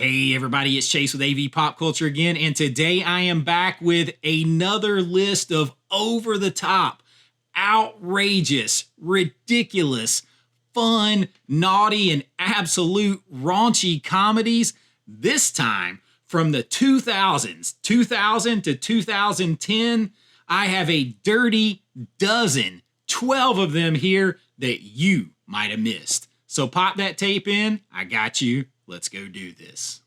Hey everybody, it's Chase with AV Pop Culture again, and today I am back with another list of over-the-top, outrageous, ridiculous, fun, naughty, and absolute raunchy comedies, this time from the 2000 to 2010. I have a dirty dozen, 12 of them here that you might have missed. So pop that tape in, I got you. Let's go do this.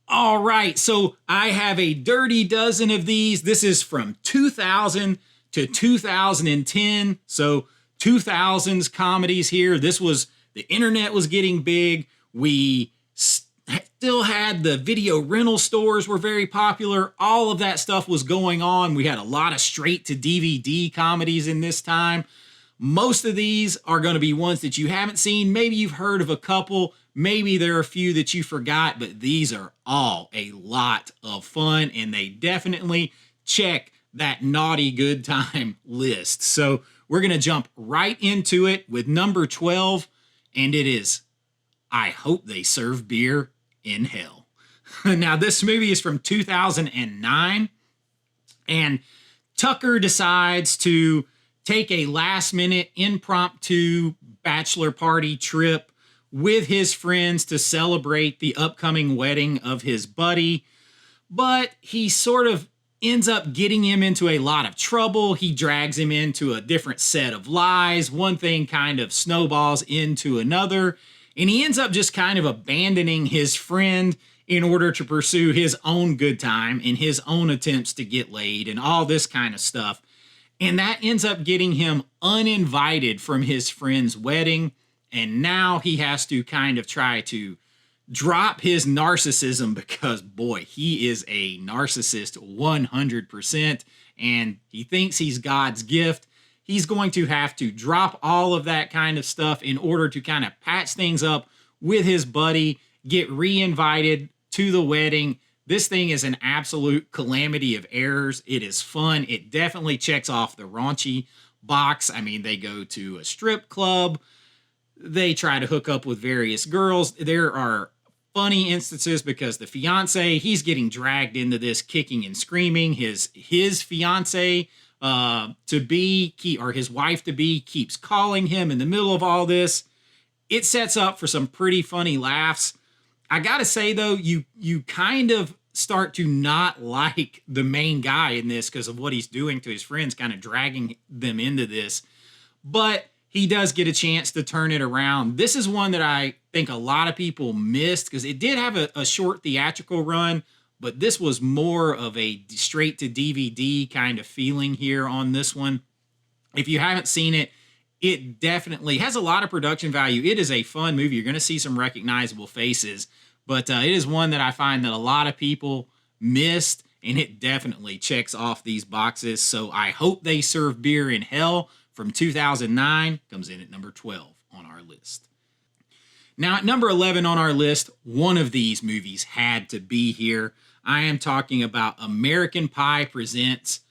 All right, so I have a dirty dozen of these. This is from 2000 to 2010. So 2000s comedies here. The internet was getting big. We still had the video rental stores were very popular. All of that stuff was going on. We had a lot of straight to DVD comedies in this time. Most of these are going to be ones that you haven't seen. Maybe you've heard of a couple. Maybe there are a few that you forgot, but these are all a lot of fun, and they definitely check that naughty good time list. So we're going to jump right into it with number 12, and it is I Hope They Serve Beer in Hell. Now, this movie is from 2009, and Tucker decides to take a last-minute impromptu bachelor party trip with his friends to celebrate the upcoming wedding of his buddy, but he sort of ends up getting him into a lot of trouble. He drags him into a different set of lies. One thing kind of snowballs into another, and he ends up just kind of abandoning his friend in order to pursue his own good time and his own attempts to get laid and all this kind of stuff. And that ends up getting him uninvited from his friend's wedding. And now he has to kind of try to drop his narcissism because, boy, he is a narcissist 100%. And he thinks he's God's gift. He's going to have to drop all of that kind of stuff in order to kind of patch things up with his buddy, get re-invited to the wedding. This thing is an absolute calamity of errors. It is fun. It definitely checks off the raunchy box. I mean, they go to a strip club. They try to hook up with various girls. There are funny instances because the fiance, he's getting dragged into this kicking and screaming. His fiance to be, or his wife to be, keeps calling him in the middle of all this. It sets up for some pretty funny laughs. I gotta say though, you kind of start to not like the main guy in this because of what he's doing to his friends, kind of dragging them into this. But he does get a chance to turn it around. This is one that I think a lot of people missed because it did have a short theatrical run, but this was more of a straight to DVD kind of feeling here on this one. If you haven't seen it, it definitely has a lot of production value. It is a fun movie. You're going to see some recognizable faces, but it is one that I find that a lot of people missed, and it definitely checks off these boxes. So I Hope They Serve Beer in Hell from 2009 comes in at number 12 on our list. Now at number 11 on our list, one of these movies had to be here. I am talking about American Pie Presents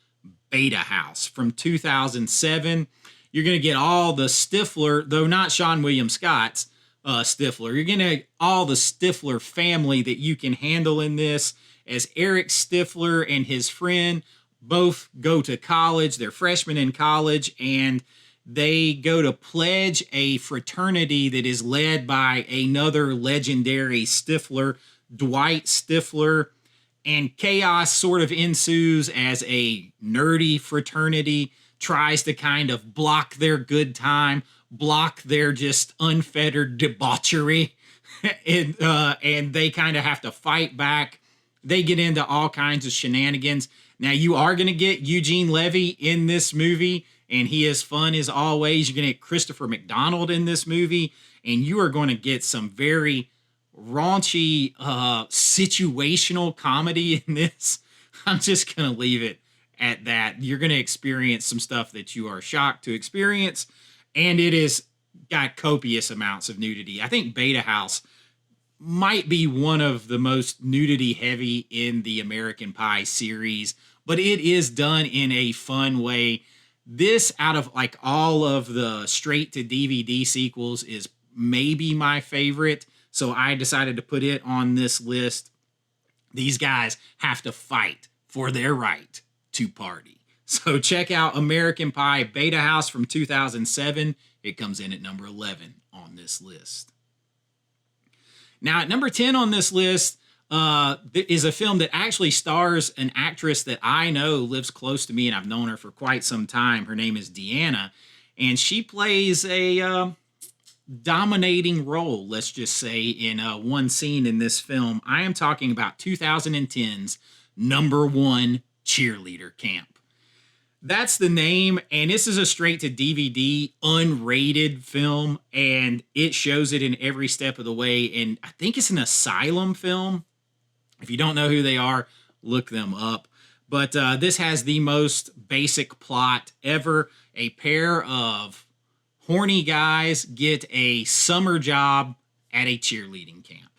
Beta House from 2007. You're going to get all the Stifler, though not Sean William Scott's Stifler. You're going to get all the Stifler family that you can handle in this, as Eric Stifler and his friend both go to college. They're freshmen in college, and they go to pledge a fraternity that is led by another legendary Stifler, Dwight Stifler, and chaos sort of ensues as a nerdy fraternity tries to kind of block their good time, block their just unfettered debauchery, and they kind of have to fight back. They get into all kinds of shenanigans. Now, you are going to get Eugene Levy in this movie, and he is fun as always. You're going to get Christopher McDonald in this movie, and you are going to get some very raunchy situational comedy in this. I'm just going to leave it at that. You're going to experience some stuff that you are shocked to experience, and it is got copious amounts of nudity. I think Beta House might be one of the most nudity heavy in the American Pie series, but it is done in a fun way. This, out of like all of the straight to DVD sequels, is maybe my favorite. So I decided to put it on this list. These guys have to fight for their right to party. So check out American Pie Beta House from 2007. It comes in at number 11 on this list. Now, at number 10 on this list is a film that actually stars an actress that I know lives close to me, and I've known her for quite some time. Her name is Deanna, and she plays a dominating role, let's just say, in one scene in this film. I am talking about 2010's number one cheerleader camp. That's the name, and this is a straight to DVD unrated film, and it shows it in every step of the way. And I think it's an asylum film. If you don't know who they are, look them up. But this has the most basic plot ever. A pair of horny guys get a summer job at a cheerleading camp.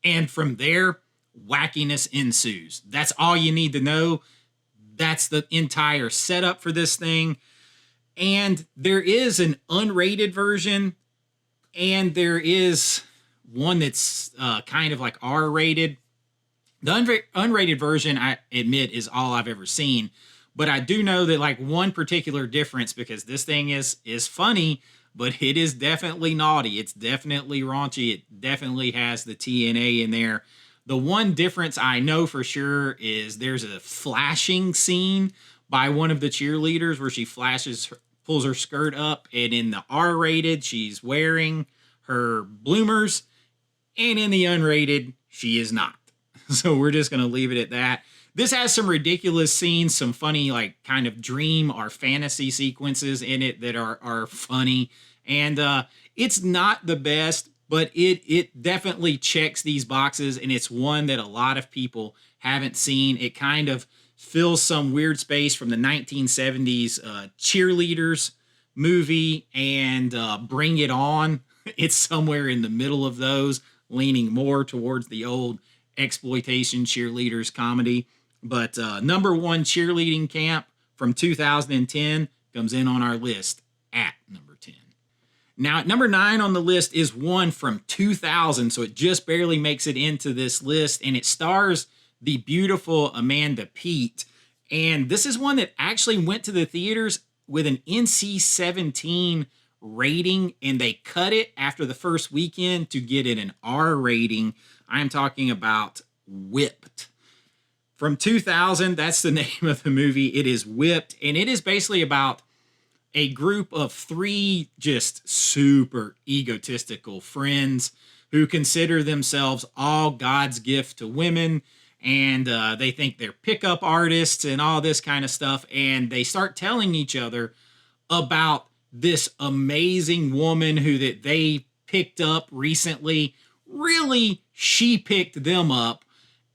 And from there, wackiness ensues. That's all you need to know. That's the entire setup for this thing. And there is an unrated version, and there is one that's kind of like R-rated. The unrated version, I admit, is all I've ever seen. But I do know that like one particular difference, because this thing is funny, but it is definitely naughty. It's definitely raunchy. It definitely has the TNA in there. The one difference I know for sure is there's a flashing scene by one of the cheerleaders where she pulls her skirt up, and in the R-rated, she's wearing her bloomers, and in the unrated, she is not. So we're just going to leave it at that. This has some ridiculous scenes, some funny, like, kind of dream or fantasy sequences in it that are funny. And it's not the best, but it definitely checks these boxes, and it's one that a lot of people haven't seen. It kind of fills some weird space from the 1970s Cheerleaders movie and Bring It On. It's somewhere in the middle of those, leaning more towards the old exploitation cheerleaders comedy. But number one cheerleading camp from 2010 comes in on our list at number 10. Now, at number 9 on the list is one from 2000, so it just barely makes it into this list, and it stars the beautiful Amanda Peet. And this is one that actually went to the theaters with an NC-17 rating, and they cut it after the first weekend to get it an R rating. I am talking about Whipped. From 2000, that's the name of the movie. It is Whipped, and it is basically about a group of 3 just super egotistical friends who consider themselves all God's gift to women, and they think they're pickup artists and all this kind of stuff, and they start telling each other about this amazing woman who that they picked up recently. Really, she picked them up,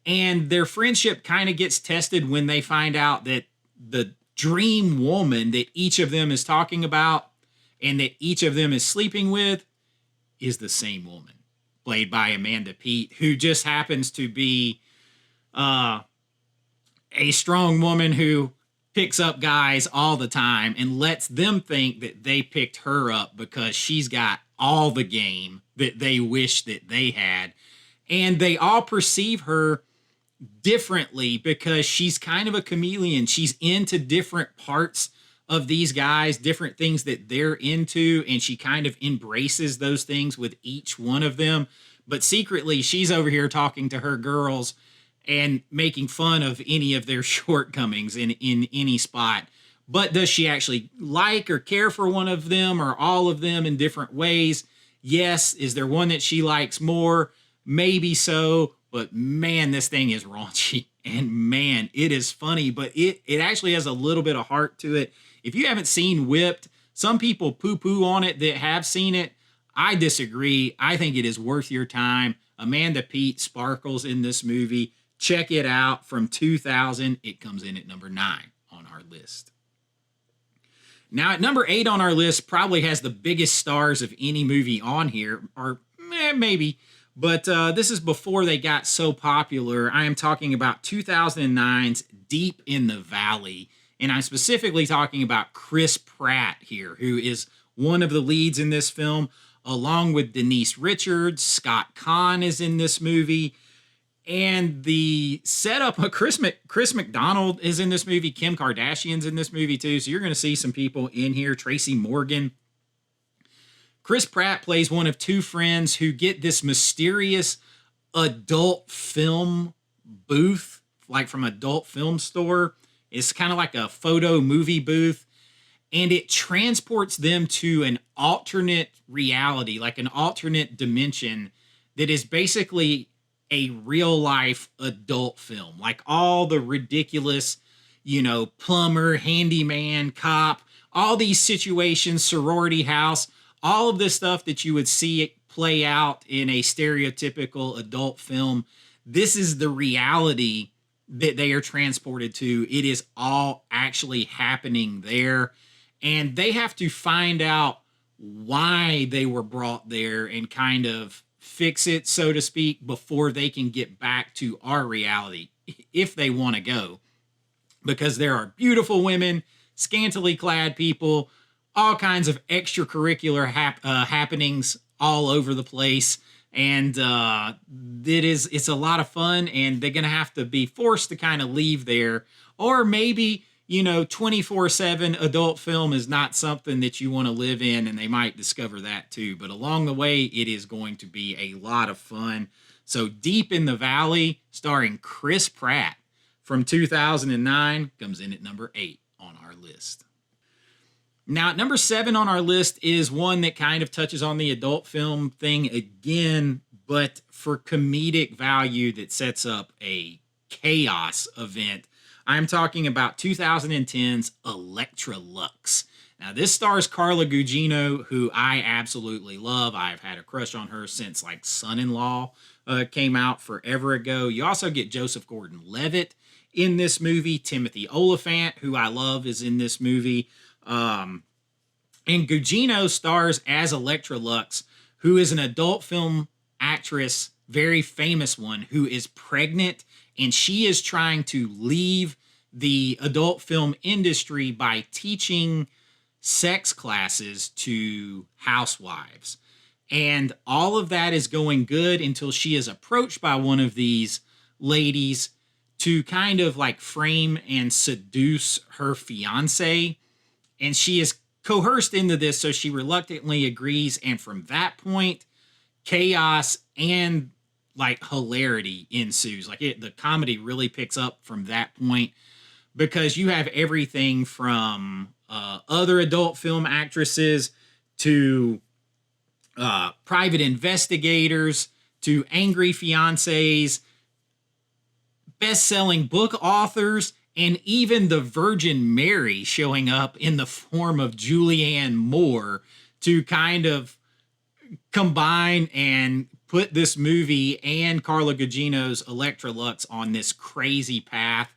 and their friendship kind of gets tested when they find out that the dream woman that each of them is talking about and that each of them is sleeping with is the same woman, played by Amanda Peet, who just happens to be a strong woman who picks up guys all the time and lets them think that they picked her up because she's got all the game that they wish that they had. And they all perceive her differently because she's kind of a chameleon. She's into different parts of these guys, different things that they're into, and she kind of embraces those things with each one of them. But secretly, she's over here talking to her girls and making fun of any of their shortcomings in any spot. But does she actually like or care for one of them or all of them in different ways? Yes. Is there one that she likes more? Maybe so. But man, this thing is raunchy, and man, it is funny, but it actually has a little bit of heart to it. If you haven't seen Whipped, some people poo-poo on it that have seen it. I disagree. I think it is worth your time. Amanda Peet sparkles in this movie. Check it out. From 2000, it comes in at number 9 on our list. Now, at number 8 on our list, probably has the biggest stars of any movie on here, or maybe. But this is before they got so popular. I am talking about 2009's Deep in the Valley. And I'm specifically talking about Chris Pratt here, who is one of the leads in this film, along with Denise Richards. Scott Conn is in this movie. And the setup of Chris McDonald is in this movie. Kim Kardashian's in this movie too. So you're going to see some people in here. Tracy Morgan. Chris Pratt plays one of two friends who get this mysterious adult film booth, like from adult film store. It's kind of like a photo movie booth. And it transports them to an alternate reality, like an alternate dimension that is basically a real life adult film. Like all the ridiculous, plumber, handyman, cop, all these situations, sorority house, all of this stuff that you would see it play out in a stereotypical adult film. This is the reality that they are transported to. It is all actually happening there. And they have to find out why they were brought there and kind of fix it, so to speak, before they can get back to our reality, if they want to go. Because there are beautiful women, scantily clad people, all kinds of extracurricular happenings all over the place. And it's a lot of fun, and they're going to have to be forced to kind of leave there. Or maybe 24/7 adult film is not something that you want to live in, and they might discover that too. But along the way, it is going to be a lot of fun. So Deep in the Valley, starring Chris Pratt from 2009, comes in at number 8 on our list. Now, at number 7 on our list is one that kind of touches on the adult film thing again, but for comedic value that sets up a chaos event. I'm talking about 2010's Electrolux. Now, this stars Carla Gugino, who I absolutely love. I've had a crush on her since like Son-in-Law came out forever ago. You also get Joseph Gordon-Levitt in this movie. Timothy Olyphant, who I love, is in this movie. And Gugino stars as Electrolux, who is an adult film actress, very famous one, who is pregnant, and she is trying to leave the adult film industry by teaching sex classes to housewives. And all of that is going good until she is approached by one of these ladies to kind of like frame and seduce her fiance. And she is coerced into this, so she reluctantly agrees. And from that point, chaos and like hilarity ensues. Like the comedy really picks up from that point, because you have everything from other adult film actresses to private investigators to angry fiancés, best-selling book authors, and even the Virgin Mary showing up in the form of Julianne Moore to kind of combine and put this movie and Carla Gugino's Electrolux on this crazy path.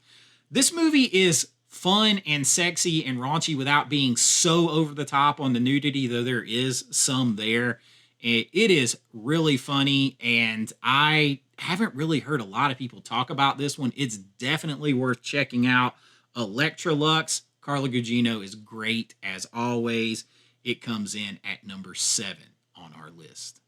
This movie is fun and sexy and raunchy without being so over the top on the nudity, though there is some there. It is really funny, and I haven't really heard a lot of people talk about this one. It's definitely worth checking out. Electrolux, Carla Gugino is great as always. It comes in at number 7 on our list.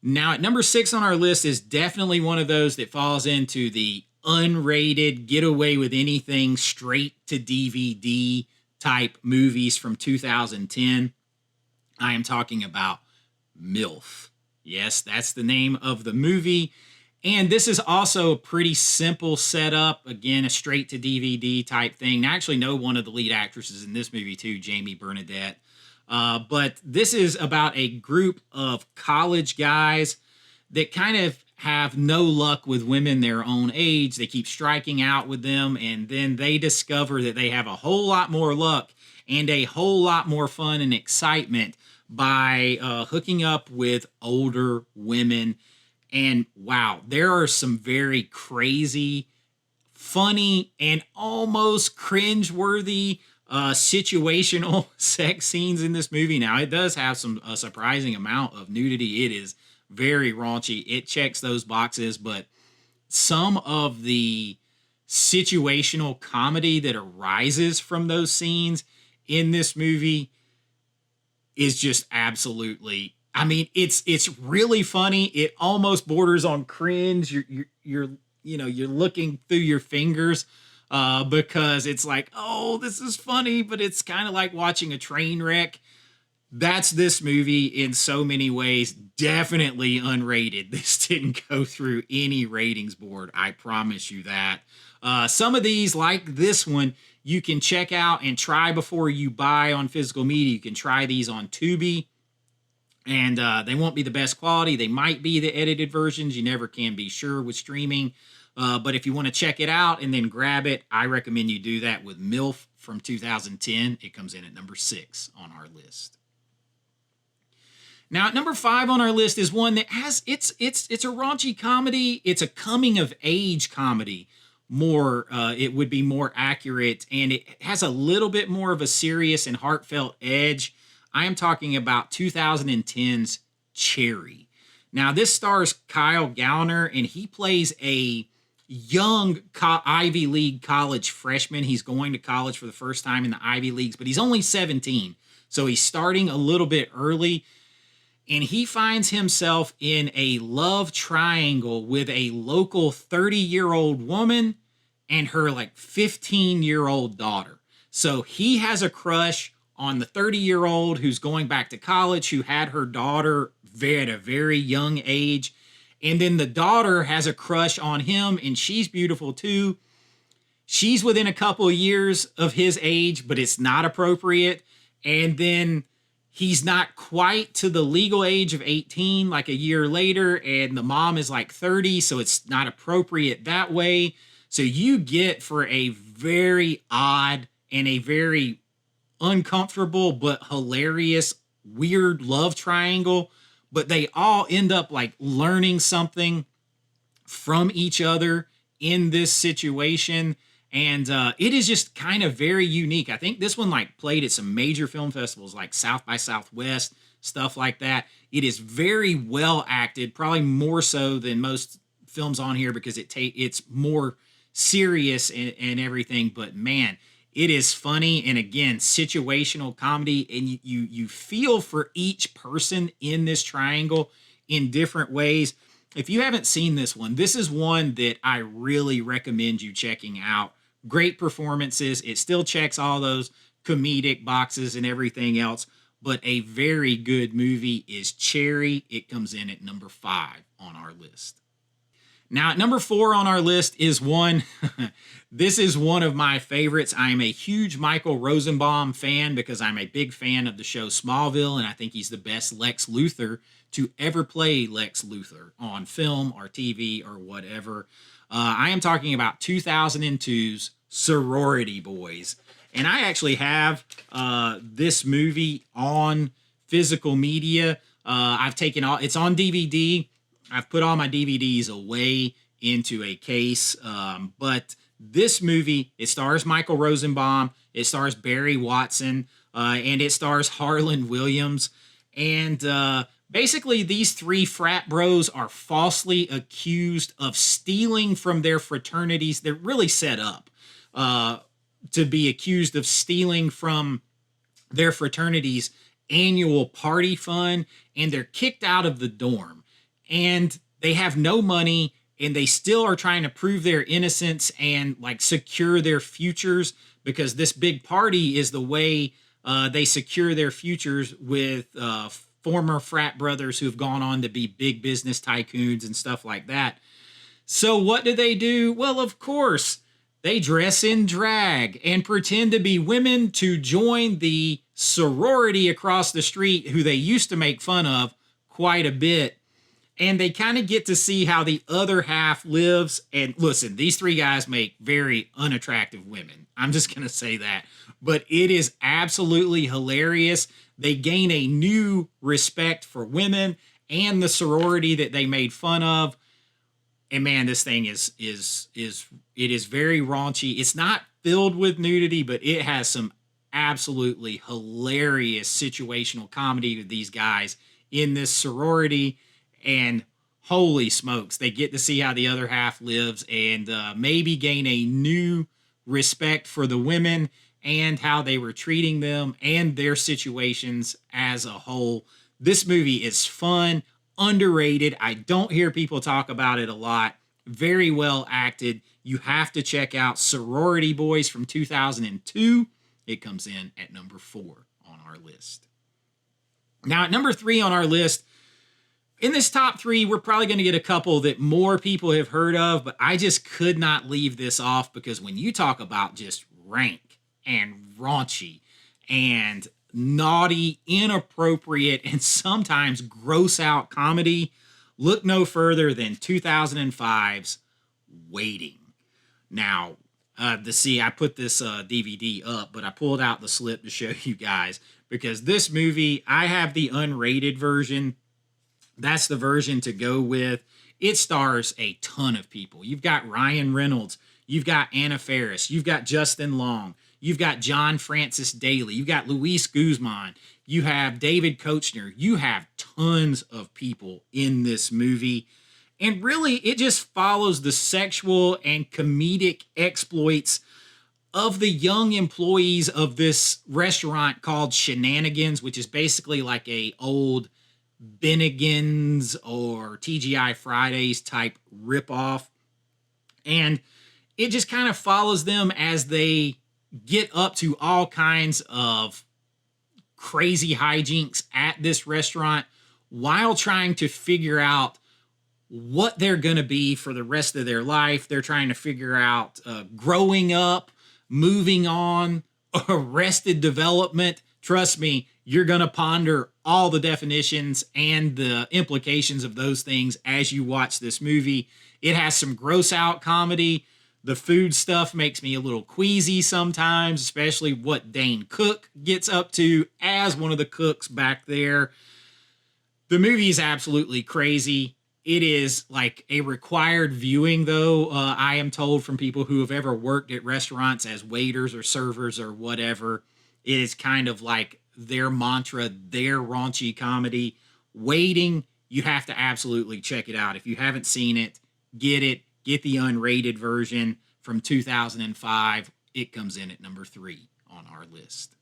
Now, at number 6 on our list is definitely one of those that falls into the unrated, get away with anything, straight to DVD type movies from 2010. I am talking about MILF. Yes, that's the name of the movie. And this is also a pretty simple setup. Again, a straight to DVD type thing. I actually know one of the lead actresses in this movie too, Jamie Bernadette. But this is about a group of college guys that kind of have no luck with women their own age. They keep striking out with them, and then they discover that they have a whole lot more luck and a whole lot more fun and excitement by hooking up with older women. And wow, there are some very crazy, funny, and almost cringe-worthy situational sex scenes in this movie. Now, it does have a surprising amount of nudity. It is very raunchy. It checks those boxes, but some of the situational comedy that arises from those scenes in this movie is just absolutely, I mean, it's really funny. It almost borders on cringe. You're looking through your fingers because it's like, oh, this is funny, but it's kind of like watching a train wreck. That's this movie in so many ways. Definitely unrated. This didn't go through any ratings board. I promise you that. Some of these, like this one, you can check out and try before you buy on physical media. You can try these on Tubi, and they won't be the best quality. They might be the edited versions. You never can be sure with streaming. But if you want to check it out and then grab it, I recommend you do that with MILF from 2010. It comes in at number 6 on our list. Now, at number 5 on our list is one that has it's a raunchy comedy. It's a coming of age comedy. It would be more accurate, and it has a little bit more of a serious and heartfelt edge. I am talking about 2010's Cherry. Now, this stars Kyle Gallner, and he plays a young Ivy League college freshman. He's going to college for the first time in the Ivy Leagues, but he's only 17, so he's starting a little bit early. And he finds himself in a love triangle with a local 30-year-old woman and her like 15-year-old daughter. So he has a crush on the 30-year-old who's going back to college, who had her daughter at a very young age. And then the daughter has a crush on him, and she's beautiful too. She's within a couple of years of his age, but it's not appropriate. And then he's not quite to the legal age of 18, like a year later, and the mom is like 30, so it's not appropriate that way. So you get for a very odd and a very uncomfortable but hilarious, weird love triangle, but they all end up like learning something from each other in this situation. And it is just kind of very unique. I think this one like played at some major film festivals like South by Southwest, stuff like that. It is very well acted, probably more so than most films on here because it's more serious and everything. But man, it is funny, and again, situational comedy, and you feel for each person in this triangle in different ways. If you haven't seen this one, this is one that I really recommend you checking out. Great performances. It still checks all those comedic boxes and everything else, but a very good movie is Cherry. It comes in at number 5 on our list. Now, at number 4 on our list is one, this is one of my favorites. I am a huge Michael Rosenbaum fan because I'm a big fan of the show Smallville, and I think he's the best Lex Luthor to ever play Lex Luthor on film or TV or whatever. I am talking about 2002's Sorority Boys. And I actually have this movie on physical media. It's on DVD. I've put all my DVDs away into a case. But this movie, it stars Michael Rosenbaum, it stars Barry Watson, and it stars Harlan Williams. And basically, these 3 frat bros are falsely accused of stealing from their fraternities. They're really set up to be accused of stealing from their fraternity's annual party fund, and they're kicked out of the dorm. And they have no money, and they still are trying to prove their innocence and like secure their futures, because this big party is the way they secure their futures with former frat brothers who have gone on to be big business tycoons and stuff like that. So what do? Well, of course, they dress in drag and pretend to be women to join the sorority across the street who they used to make fun of quite a bit. And they kind of get to see how the other half lives. And listen, these 3 guys make very unattractive women. I'm just going to say that. But it is absolutely hilarious. They gain a new respect for women and the sorority that they made fun of. And man, this thing is very raunchy. It's not filled with nudity, but it has some absolutely hilarious situational comedy with these guys in this sorority. And holy smokes, they get to see how the other half lives and maybe gain a new respect for the women and how they were treating them and their situations as a whole. This movie is fun, underrated. I don't hear people talk about it a lot. Very well acted. You have to check out Sorority Boys from 2002. It comes in at number 4 on our list. Now, at number 3 on our list, in this top 3, we're probably going to get a couple that more people have heard of, but I just could not leave this off because when you talk about just rank and raunchy and naughty, inappropriate, and sometimes gross out comedy, look no further than 2005's Waiting. Now, I put this DVD up, but I pulled out the slip to show you guys because this movie, I have the unrated version. That's the version to go with. It stars a ton of people. You've got Ryan Reynolds. You've got Anna Faris. You've got Justin Long. You've got John Francis Daly. You've got Luis Guzman. You have David Koechner. You have tons of people in this movie. And really, it just follows the sexual and comedic exploits of the young employees of this restaurant called Shenanigans, which is basically like a old Bennigan's or TGI Fridays type ripoff. And it just kind of follows them as they get up to all kinds of crazy hijinks at this restaurant while trying to figure out what they're going to be for the rest of their life. They're trying to figure out growing up, moving on, arrested development. Trust me, you're going to ponder all the definitions and the implications of those things as you watch this movie. It has some gross out comedy. The food stuff makes me a little queasy sometimes, especially what Dane Cook gets up to as one of the cooks back there. The movie is absolutely crazy. It is like a required viewing, though, I am told from people who have ever worked at restaurants as waiters or servers or whatever. It is kind of like their mantra, their raunchy comedy. Waiting, you have to absolutely check it out. If you haven't seen it, get the unrated version from 2005. It comes in at number 3 on our list.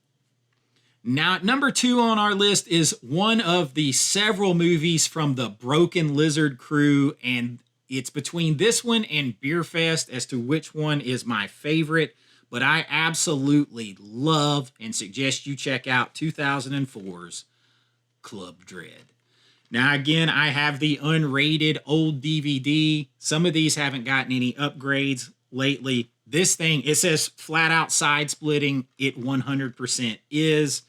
Now, number 2 on our list is one of the several movies from the Broken Lizard crew, and it's between this one and Beer Fest as to which one is my favorite, but I absolutely love and suggest you check out 2004's Club Dread. Now, again, I have the unrated old DVD. Some of these haven't gotten any upgrades lately. This thing, it says flat out side splitting. It 100% is.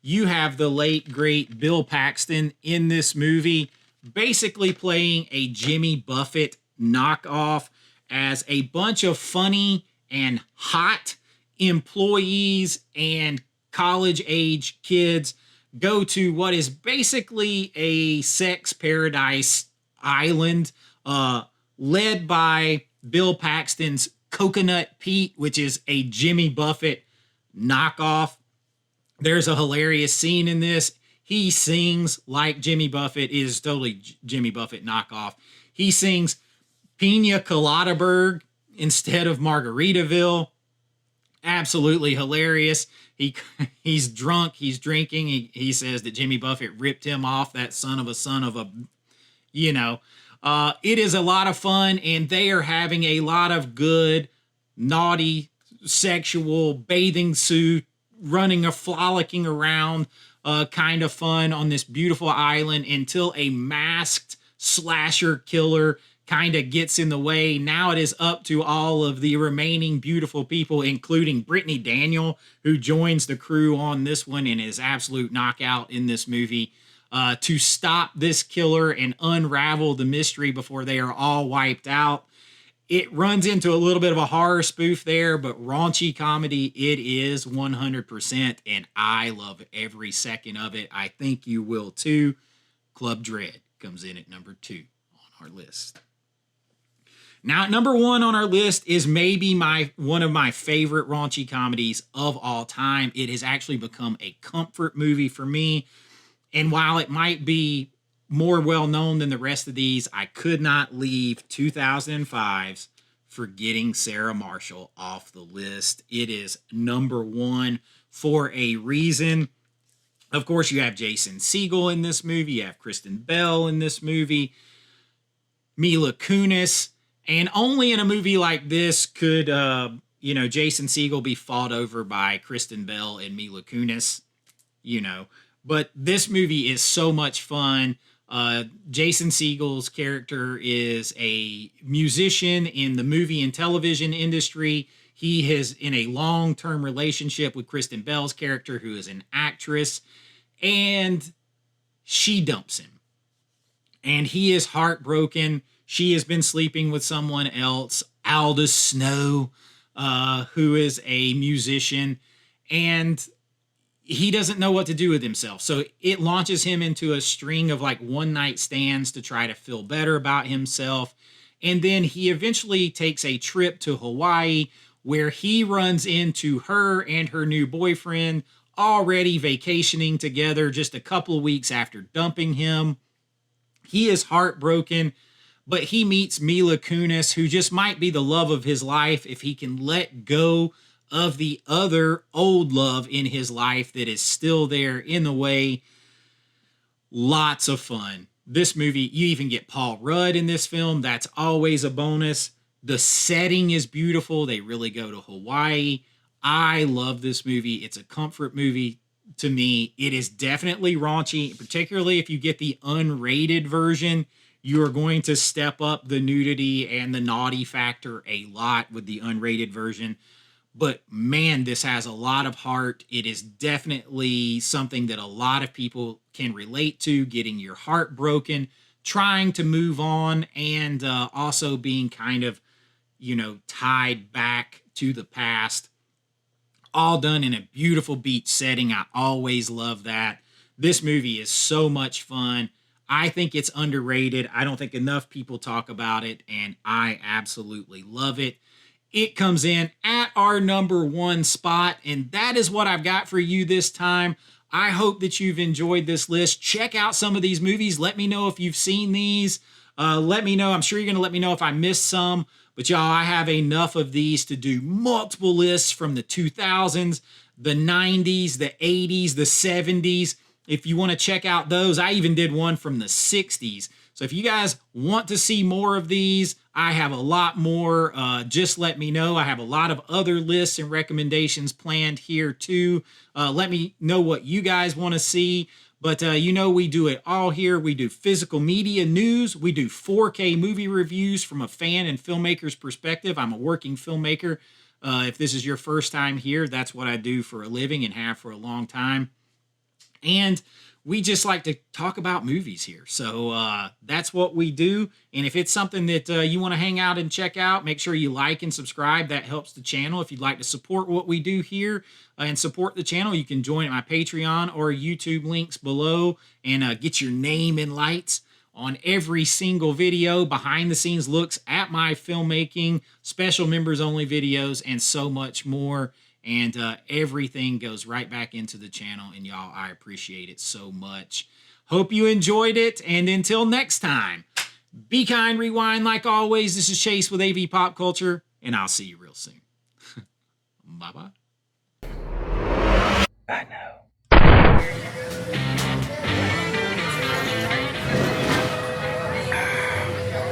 You have the late, great Bill Paxton in this movie, basically playing a Jimmy Buffett knockoff as a bunch of funny and hot employees and college-age kids go to what is basically a sex paradise island led by Bill Paxton's Coconut Pete, which is a Jimmy Buffett knockoff. There's a hilarious scene in this. He sings like Jimmy Buffett. It is totally Jimmy Buffett knockoff. He sings Pina Coladaburg instead of Margaritaville. Absolutely hilarious. He's drunk. He's drinking. He says that Jimmy Buffett ripped him off, that son of a, you know. It is a lot of fun, and they are having a lot of good, naughty, sexual bathing suit, running or frolicking around kind of fun on this beautiful island until a masked slasher killer kind of gets in the way. Now it is up to all of the remaining beautiful people, including Brittany Daniel, who joins the crew on this one and is absolute knockout in this movie, to stop this killer and unravel the mystery before they are all wiped out. It runs into a little bit of a horror spoof there, but raunchy comedy, it is 100%, and I love every second of it. I think you will too. Club Dread comes in at number 2 on our list. Now, at number 1 on our list is maybe one of my favorite raunchy comedies of all time. It has actually become a comfort movie for me, and while it might be more well known than the rest of these, I could not leave 2005's Forgetting Sarah Marshall off the list. It is number one for a reason. Of course, you have Jason Segel in this movie. You have Kristen Bell in this movie. Mila Kunis. And only in a movie like this could, Jason Segel be fought over by Kristen Bell and Mila Kunis, But this movie is so much fun. Jason Segel's character is a musician in the movie and television industry. He is in a long-term relationship with Kristen Bell's character, who is an actress, and she dumps him. And he is heartbroken. She has been sleeping with someone else, Aldous Snow, who is a musician, and he doesn't know what to do with himself. So it launches him into a string of like one-night stands to try to feel better about himself. And then he eventually takes a trip to Hawaii, where he runs into her and her new boyfriend already vacationing together just a couple of weeks after dumping him. He is heartbroken, but he meets Mila Kunis, who just might be the love of his life if he can let go of the other old love in his life that is still there in the way. Lots of fun. This movie, you even get Paul Rudd in this film. That's always a bonus. The setting is beautiful. They really go to Hawaii. I love this movie. It's a comfort movie to me. It is definitely raunchy, particularly if you get the unrated version. You are going to step up the nudity and the naughty factor a lot with the unrated version. But man, this has a lot of heart. It is definitely something that a lot of people can relate to, getting your heart broken, trying to move on, and also being kind of, tied back to the past. All done in a beautiful beach setting. I always love that. This movie is so much fun. I think it's underrated. I don't think enough people talk about it, and I absolutely love it. It comes in at our number one spot, and that is what I've got for you this time. I hope that you've enjoyed this list. Check out some of these movies. Let me know if you've seen these. Let me know. I'm sure you're going to let me know if I missed some. But y'all, I have enough of these to do multiple lists from the 2000s, the 90s, the 80s, the 70s. If you want to check out those, I even did one from the 60s. So if you guys want to see more of these, I have a lot more. Just let me know. I have a lot of other lists and recommendations planned here too. Let me know what you guys want to see. But we do it all here. We do physical media news. We do 4K movie reviews from a fan and filmmaker's perspective. I'm a working filmmaker. If this is your first time here, that's what I do for a living and have for a long time. And we just like to talk about movies here. So that's what we do. And if it's something that you want to hang out and check out, make sure you like and subscribe. That helps the channel. If you'd like to support what we do here and support the channel, you can join my Patreon or YouTube links below and get your name in lights on every single video, behind the scenes looks at my filmmaking, special members only videos, and so much more. And everything goes right back into the channel. And y'all, I appreciate it so much. Hope you enjoyed it. And until next time, be kind, rewind like always. This is Chase with AV Pop Culture, and I'll see you real soon. Bye-bye. I know.